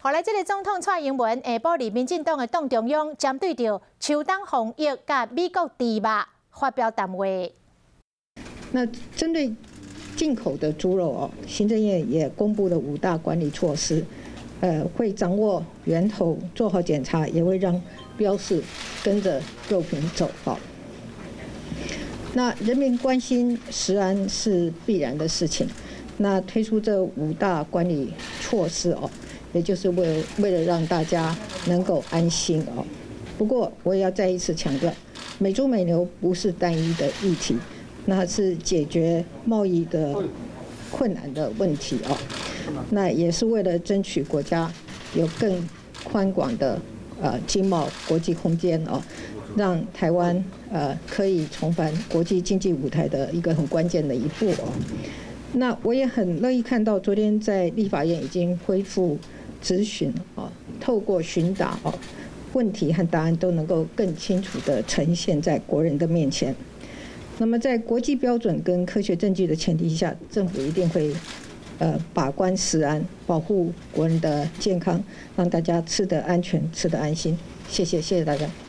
后来，这个总统蔡英文下晡伫民进党的党中央针对着秋冬防疫甲美国猪肉发表谈话。那针对进口的猪肉哦，行政院也公布了5大管理措施，会掌握源头，做好检查，也会让标示跟着肉品走哦。那人民关心食安是必然的事情，那推出这5大管理措施哦，也就是为了让大家能够安心哦。不过我也要再一次强调，美猪美牛不是单一的议题，那是解决贸易的困难的问题哦。那也是为了争取国家有更宽广的经贸国际空间哦，让台湾可以重返国际经济舞台的一个很关键的一步哦。那我也很乐意看到，昨天在立法院已经恢复质询哦，透过询答哦，问题和答案都能够更清楚地呈现在国人的面前。那么在国际标准跟科学证据的前提下，政府一定会把关食安，保护国人的健康，让大家吃得安全，吃得安心。谢谢大家。